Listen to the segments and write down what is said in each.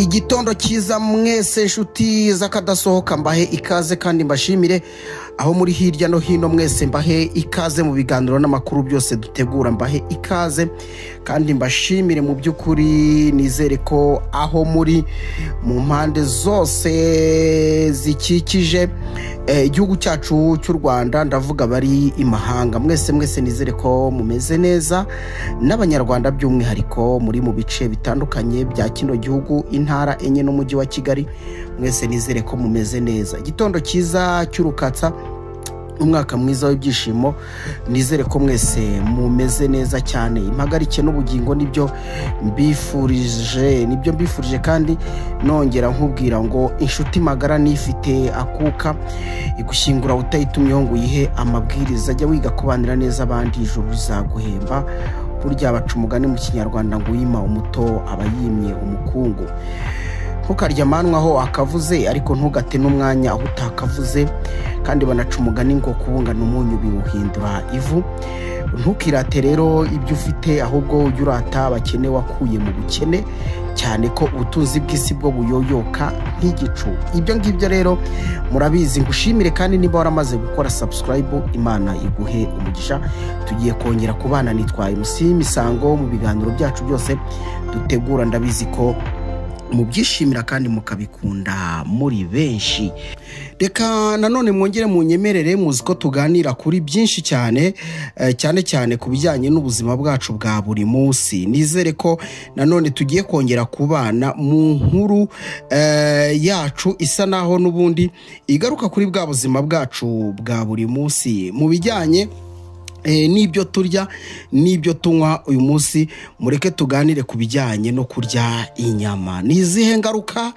Igitondo cyiza mwese nshuti z'akadasohoka mbahe ikaze kandi mbashimire aho muri hirya no hino mwese mbahe ikaze mu biganiro n'amakuru byose dutegura mbahe ikaze kandi mbashimire mu by'ukuri nizere ko aho muri mu mpande zose zikikije igihugu cyacu cy'u Rwanda ndavuga bari imahanga mwese nizere ko mumeze neza n'abanyarwanda by'umwihariko muri mu bice bitandukanye bya kino gihugu intara enye n'umujyi wa Kigali mwese nizere ko mumeze neza igitondo cyiza cy'urukatsa umwaka mwiza w'ibyishimo nizere ko mwese mumeze neza cyane impagarike n'ubugingo nibyo mbifurije kandi nongera nkubwira ngo inshuti magara nifite akuka igushyingura utayitumyeho ngo uyihe amabwiriza ajya wiga kubanira neza abandi ijuru rizaguhemba burya baca umugani mu kinyarwanda ngo uyima umuto aba yimye umukungu ntukarya amanwaho akavuze ariko ntugate n'umwanya aho utakavuze kandi banaca umugani ngo kubungana umunyu biwuhindura ivu ntukirate rero ibyo ufite ahubwo ujye urata abakene wakuye mu bukene cyane ko ubutunzi bw'isi bwo buyoyoka nk'igicu ibyo ngibyo rero murabizi ngushimire kandi niba waramaze gukora subscribe Imana iguhe umugisha tugiye kongera kubana nitwaye Misango mu biganiro byacu byose dutegura ndabizi ko mubyishimira kandi mukabikunda muri benshi reka nanone mwongere munyemerere muzi ko tuganira kuri byinshi cyane ku bijyanye n'ubuzima bwacu bwa buri munsi nizere ko nanone tugiye kongera kubana mu nkuru yacu isa naho n'ubundi igaruka kuri bwa buzima bwacu bwa buri munsi mu bijyanye n'ibyo turya n'ibyo tunywa uyu munsi mureke tuganire ku bijyanye no kurya inyama nizihe ngaruka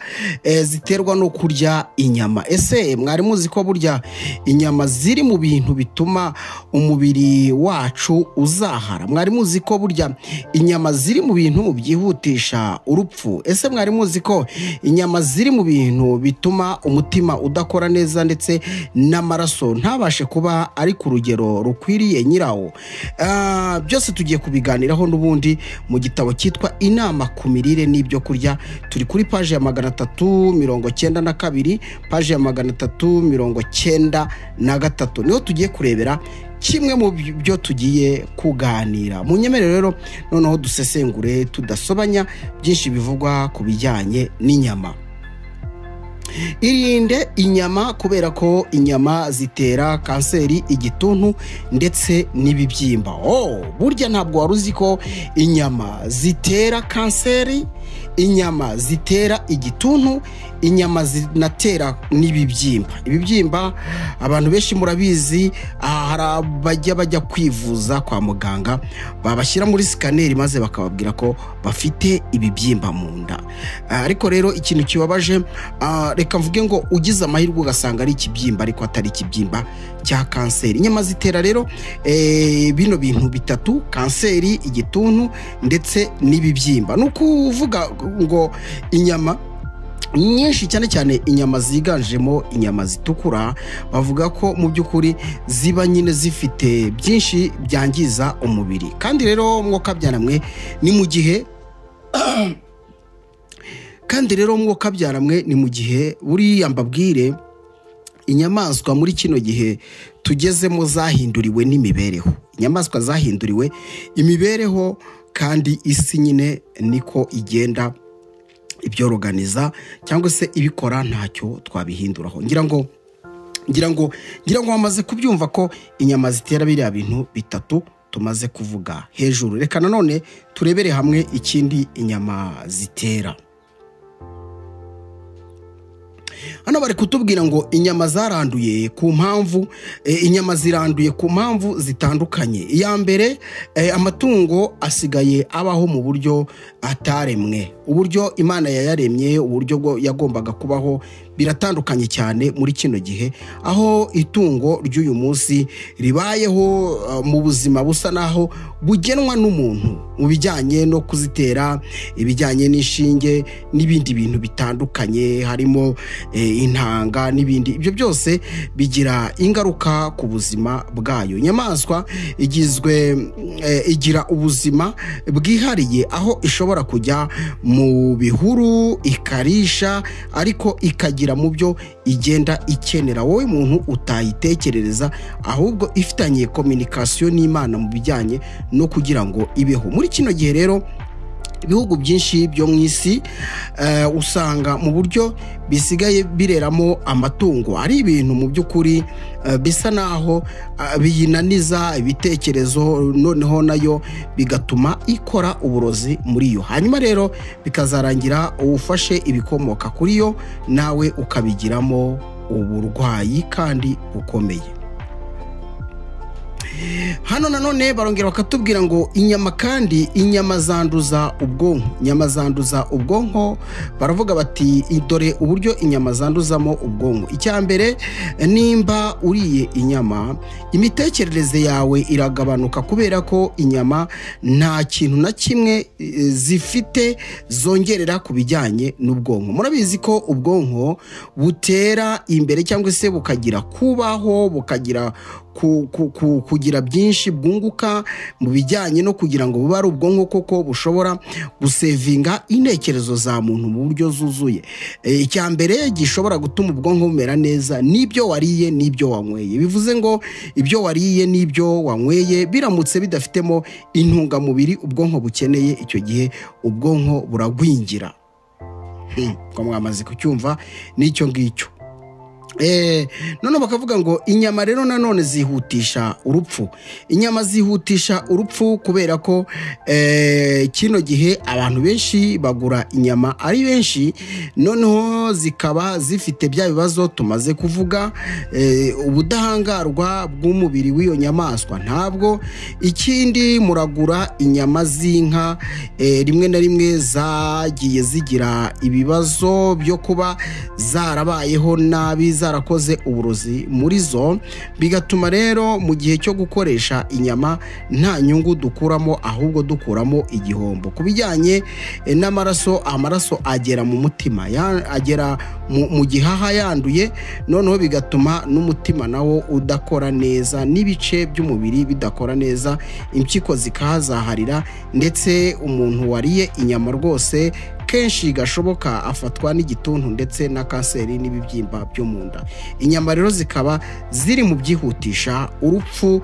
ziterwa no kurya inyama ese mwari muzi ko burya inyama ziri mu bintu bituma umubiri wacu uzahara mwari muzi ko burya inyama ziri mu bintu byihutisha urupfu ese mwari muzi ko inyama ziri mu bintu bituma umutima udakora neza ndetse n'amaraso ntabashe kuba ari ku rugero rukwiriye nyirawo byose tugiye kubiganiraho n'ubundi mu gitabo cyitwa inama ku mirire n'ibyo kurya turi kuri page ya 392 page ya 393 niho tugiye kurebera kimwe mu byo tugiye kuganira mu nyemerero rero noneho dusesengure tudasobanya byinshi bivugwa ku bijyanye n'inyama irinde inyama kubera ko inyama zitera kanseri igituntu ndetse n'ibibyimba burya ntabwo wari uzi ko inyama zitera kanseri inyama zitera igituntu inyama zinatera ibibyimba abantu benshi murabizi hari bajya kwivuza kwa muganga babashyira muri sikaneri maze bakababwira ko bafite ibibyimba mu nda ariko rero ikintu kibabaje reka mvuge ngo ugize amahirwe ugasanga ari ikibyimba ariko atari ikibyimba cya kanseri inyama zitera rero bino bintu bitatu kanseri igituntu ndetse n'ibibyimba ni ukuvuga ngo inyama nyinshi cyane inyama ziganjemo inyama zitukura bavuga ko mu by'ukuri ziba nyine zifite byinshi byangiza umubiri kandi rero mwuka byaramwe ni mu gihe buriya mbabwire inyamaswa muri kino gihe tugezemo zahinduriwe n'imibereho inyamaswa zahinduriwe imibereho kandi isi nyine niko igenda ibyoroganiza cyangwa se ibikora ntacyo twabihinduraho ngira ngo wamaze kubyumva ko inyama zitera biriya bintu bitatu tumaze kuvuga hejuru reka nanone turebere hamwe ikindi inyama zitera hano bari kutubwira ngo inyama zaranduye ku mpamvu inyama ziranduye ku mpamvu zitandukanye iya mbere amatungo asigaye abaho mu buryo ataremwe uburyo Imana yayaremye uburyo yagombaga kubaho biratandukanye cyane muri kino gihe, aho itungo ry'uyu munsi ribayeho mu buzima busa naho bugenwa n'umuntu mu bijyanye no kuzitera, ibijyanye n'inshinge n'ibindi bintu bitandukanye, harimo intanga n'ibindi. Ibyo byose bigira ingaruka ku buzima bwayo. Inyamaswa igira ubuzima bwihariye, aho ishobora kujya mu bihuru ikarisha, ariko ikagira mu byo igenda ikenera wowe muntu utayitekerereza, ahubwo ifitanye kominikasiyo n'Imana mu bijyanye no kugira ngo ibeho. Muri kino gihe rero ibihugu byinshi byo mu isi usanga mu buryo bisigaye bireramo amatungo ari ibintu mu by'ukuri bisa naho biyinaniza ibitekerezo, noneho nayo bigatuma ikora uburozi muri yo, hanyuma rero bikazarangira ufashe ibikomoka kuri yo nawe ukabigiramo uburwayi kandi bukomeye. Hano nanone barongera bakatubwira ngo inyama zanduza ubwonko. Inyama zanduza ubwonko, baravuga bati dore uburyo inyama zanduzamo ubwonko. Icyambere, nimba uriye inyama, imitekerereze yawe iragabanuka kubera ko inyama nta kintu na kimwe zifite zongerera ku bijyanye n'ubwonko. Murabizi ko ubwonko butera imbere cyangwa se bukagira kubaho, bukagira kugira byinshi bwunguka mu bijyanye no kugira ngo bube ari ubwonko koko bushobora gusevinga intekerezo za muntu mu buryo zuzuye. Icyambere gishobora gutuma ubwonko bumera neza n'ibyo wariye n'ibyo wanyweye. Bivuze ngo ibyo wariye n'ibyo wanyweye biramutse bidafitemo intungamubiri ubwonko bukeneye, icyo gihe ubwonko buragwingira. Ko mwamaze kucyumva n'icyo ngicyo. None bakavuga ngo inyama rero nanone zihutisha urupfu. Inyama zihutisha urupfu kubera ko kino gihe abantu benshi bagura inyama ari benshi, noneho zikaba zifite bya bibazo tumaze kuvuga, ubudahangarwa bw'umubiri w'iyo nyamaswa ntabwo. Ikindi, muragura inyama z'inka, rimwe na rimwe zagiye zigira ibibazo byo kuba zarabayeho nabi, zarakoze uburozi muri zo, bigatuma rero mu gihe cyo gukoresha inyama nta nyungu dukuramo, ahubwo dukuramo igihombo. Ku bijyanye n'amaraso, amaraso agera mu mutima, agera mu gihaha yanduye, noneho bigatuma n'umutima nawo udakora neza, n'ibice by'umubiri bidakora neza, impyiko zikahazaharira, ndetse umuntu wariye inyama rwose kenshi gashoboka afatwa n'igituntu ndetse na kanseri n'ibibyimba byo mu nda. Inyama rero zikaba ziri mu byihutisha urupfu,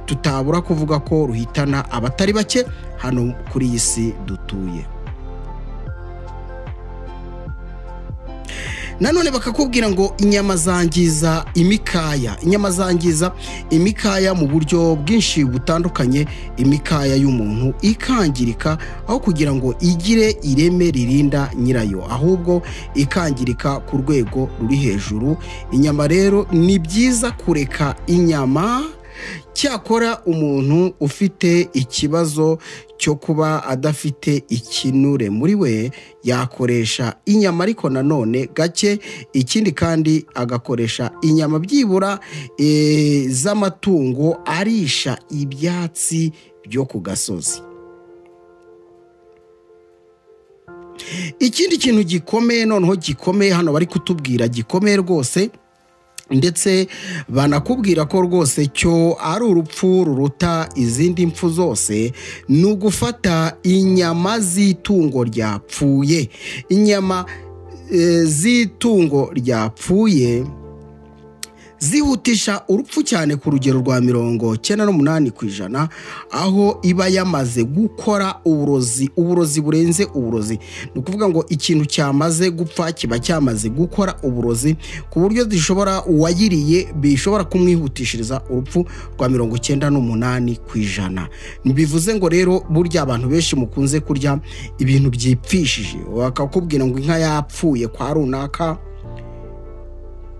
tutabura kuvuga ko ruhitana abatari bake hano kuri iyi si dutuye. Nanone bakakubwira ngo inyama zangiza imikaya. Inyama zangiza imikaya mu buryo bwinshi butandukanye. Imikaya y'umuntu ikangirika, aho kugira ngo igire ireme ririnda nyirayo, ahubwo ikangirika ku rwego ruri hejuru. Inyama rero ni byiza kureka inyama, cyakora umuntu ufite ikibazo cyo kuba adafite ikinure muri we yakoresha inyama, ariko nanone gake. Ikindi kandi agakoresha inyama byibura z'amatungo arisha ibyatsi byo ku gasozi. Ikindi kintu gikomeye, noneho gikomeye hano bari kutubwira, gikomeye rwose, ndetse banakubwira ko rwose cyo ari urupfu ruruta izindi mpfu zose, ni ugufata inyama z'itungo ryapfuye. Inyama z'itungo ryapfuye zihutisha urupfu cyane ku rugero rwa 98%, aho iba yamaze gukora uburozi burenze uburozi. Ni ukuvuga ngo ikintu cyamaze gupfa kiba cyamaze gukora uburozi ku buryo zishobora uwayiriye bishobora kumwihutishiriza urupfu rwa 98%. Bivuze ngo rero burya abantu benshi mukunze kurya ibintu byipfishije, bakakubwira ngo inka yapfuye kwa runaka,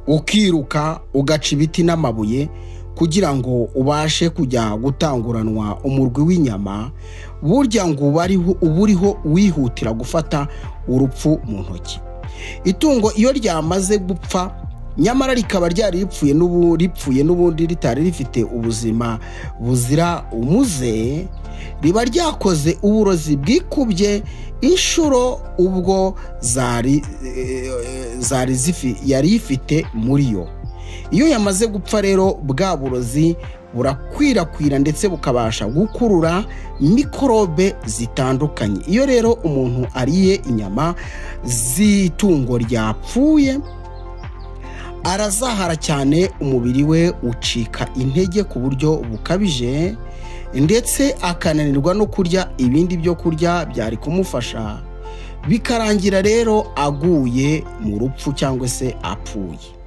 ukiruka ugaca ibiti n'amabuye kugira ngo ubashe kujya gutanguranwa umurwi w'inyama. Burya ngo uburiho wihutira gufata urupfu mu ntoki. itungo iyo ryamaze gupfa nyamara rikaba ryari ripfuye n'ubundi ritari rifite ubuzima buzira umuze, riba ryakoze uburozi bwikubye inshuro ubwo yari ifite muri yo. Iyo yamaze gupfa rero bwa burozi burakwirakwira ndetse bukabasha gukurura mikorobe zitandukanye. Iyo rero umuntu ariye inyama z'itungo ryapfuye arazahara cyane, umubiri we ucika intege ku buryo bukabije ndetse akananirwa no kurya ibindi byo kurya byari kumufasha, bikarangira rero aguye mu rupfu cyangwa se apfuye.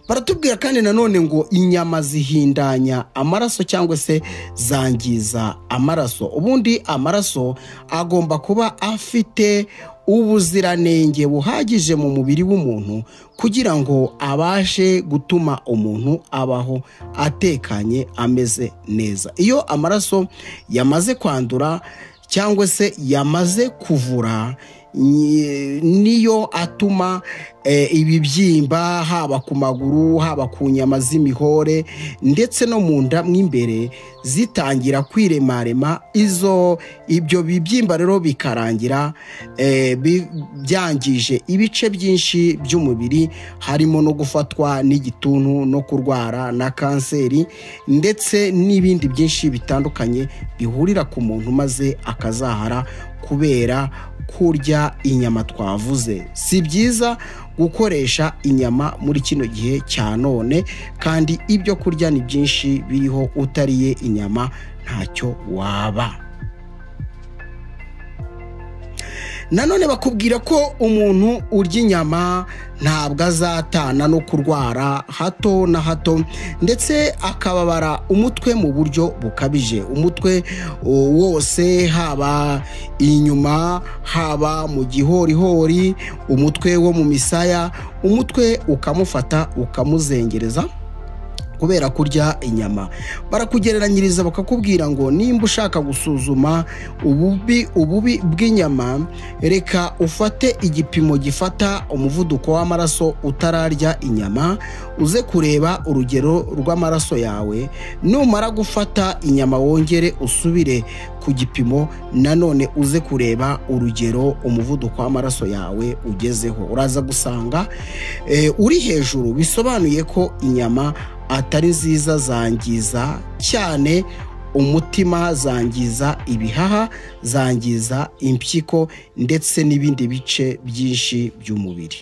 Baratubwira kandi nanone ngo inyama zihindanya amaraso cyangwa se zangiza amaraso. Ubundi amaraso agomba kuba afite ubuziranenge buhagije mu mubiri w'umuntu kugira ngo abashe gutuma umuntu abaho atekanye ameze neza. Iyo amaraso yamaze kwandura cyangwa se yamaze kuvura, niyo atuma ibibyimba haba ku maguru, haba ku nyama z'imihore ndetse no mu nda mw'imbere zitangira kwiremarema. Ibyo bibyimba rero bikarangira byangije ibice byinshi by'umubiri, harimo no gufatwa n'igituntu no kurwara na kanseri ndetse n'ibindi byinshi bitandukanye bihurira ku muntu maze akazahara kubera kurya inyama twavuze. Si byiza gukoresha inyama muri kino gihe cya none, kandi ibyo kurya ni byinshi biriho, utariye inyama ntacyo waba. Nanone bakubwira ko umuntu urya inyama ntabwo azatana no kurwara hato na hato ndetse akababara umutwe mu buryo bukabije. Umutwe wose, haba inyuma, haba mu gihorihori, umutwe wo mu misaya, umutwe ukamufata ukamuzengereza kubera kurya inyama. Barakugereranyiriza bakakubwira ngo nimba ushaka gusuzuma ububi bw'inyama, reka ufate igipimo gifata umuvuduko w'amaraso utararya inyama, uze kureba urugero rw'amaraso yawe. Numara gufata inyama wongere usubire ku gipimo, nanone uze kureba urugero umuvuduko w'amaraso yawe ugezeho. Uraza gusanga uri hejuru, bisobanuye ko inyama atari nziza, zangiza cyane umutima, zangiza ibihaha, zangiza impyiko ndetse n'ibindi bice byinshi by'umubiri.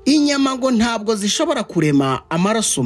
Inyama ngo ntabwo zishobora kurema amaraso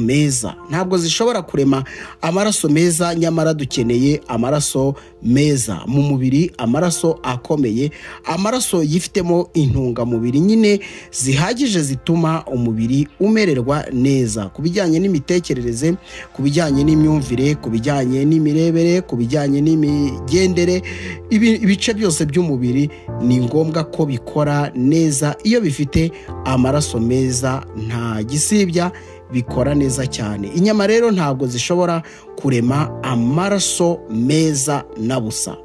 meza, nyamara dukeneye amaraso meza mu mubiri, amaraso akomeye, amaraso yifitemo intungamubiri nyine zihagije zituma umubiri umererwa neza, ku bijyanye n'imitekerereze, ku bijyanye n'imyumvire, ku bijyanye n'imirebere, ku bijyanye n'imigendere. Ibice byose by'umubiri ni ngombwa ko bikora neza. Iyo bifite amaraso meza nta gisibya, bikora neza cyane. Inyama rero ntabwo zishobora kurema amaraso meza na busa.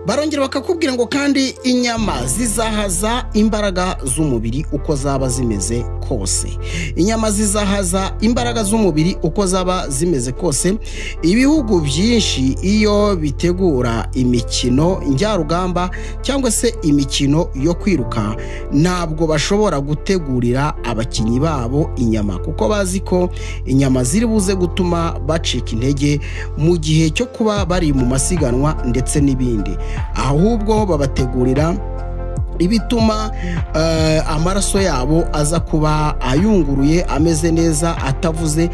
Barongera bakakubwira ngo kandi inyama zizahaza imbaraga z'umubiri uko zaba zimeze kose. Inyama zizahaza imbaraga z'umubiri uko zaba zimeze kose. Ibihugu byinshi iyo bitegura imikino njyarugamba cyangwa se imikino yo kwiruka, ntabwo bashobora gutegurira abakinnyi babo inyama, kuko bazi ko inyama ziri buze gutuma bacika intege mu gihe cyo kuba bari mu masiganwa ndetse n'ibindi. Ahubwo babategurira ibituma amaraso yabo aza kuba ayunguruye, ameze neza, atavuze,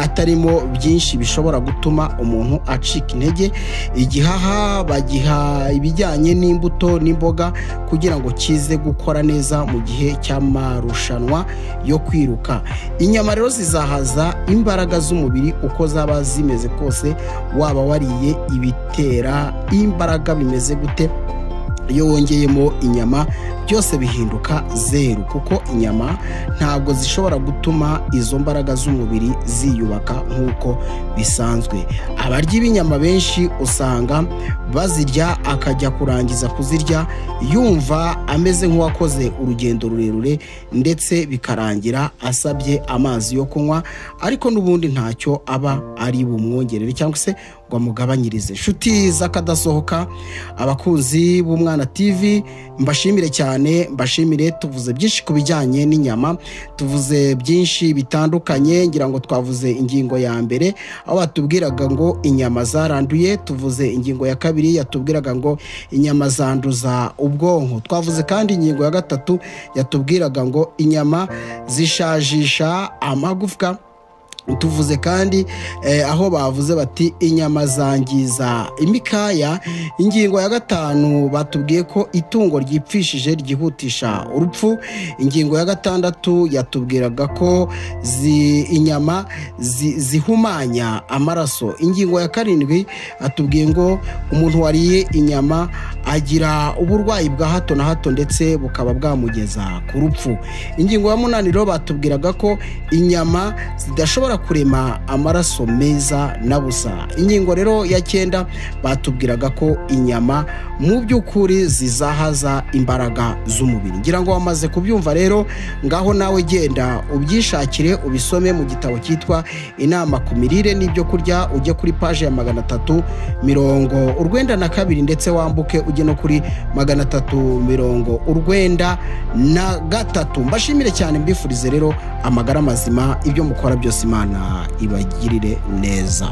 atarimo byinshi bishobora gutuma umuntu acika intege. Igihaha bagiha ibijyanye n'imbuto n'imboga kugira ngo kize gukora neza mu gihe cy'amarushanwa yo kwiruka. Inyama rero zizahaza imbaraga z'umubiri uko zaba zimeze kose, waba wariye ibitera imbaraga bimeze gute. Iyo wongeyemo inyama byose bihinduka zeru, kuko inyama ntabwo zishobora gutuma izo mbaraga z'umubiri ziyubaka nk'uko bisanzwe. Abarya b'inyama benshi usanga bazirya akajya kurangiza kuzirya yumva ameze nk'uwakoze urugendo rurerure, ndetse bikarangira asabye amazi yo kunywa, ariko n'ubundi ntacyo aba ari bumwongerere cyangwa se ngo amugabanyirize. Inshuti z'akadasohoka, abakunzi b'Umwana TV, mbashimire cyane, mbashimire. Tuvuze byinshi ku bijyanye n'inyama, tuvuze byinshi bitandukanye, ngira ngo twavuze ingingo ya mbere aho batubwiraga ngo inyama zaranduye, tuvuze ingingo ya kabiri yatubwiraga ngo inyama zanduza ubwonko, twavuze kandi ingingo ya gatatu yatubwiraga ngo inyama zishajisha amagufwa, tuvuze kandi aho bavuze bati inyama zangiza imikaya. Ingingo ya gatanu batubwiye ko itungo ryipfishije ryihutisha urupfu. Ingingo ya gatandatu yatubwiraga ko inyama zihumanya amaraso. Ingingo ya karindwi atubwiye ngo umuntu wariye inyama agira uburwayi bwa hato na hato ndetse bukaba bwamugeza ku rupfu. Ingingo ya munani rero batubwiraga ko inyama zidashobora kurema amaraso meza na busa. Ingingo rero ya 9 batubwiraga ko inyama mu by'ukuri zizahaza imbaraga z'umubiri. Ngira ngo wamaze kubyumva rero, ngaho nawe genda ubyishakire ubisome mu gitabo cyitwa Inama ku mirire n'ibyo kurya, ujye kuri page ya 392 ndetse wambuke ujye no kuri 393. Mbashimire cyane, mbifurize rero amagara mazima, ibyo mukora byose Imana ibagirire neza.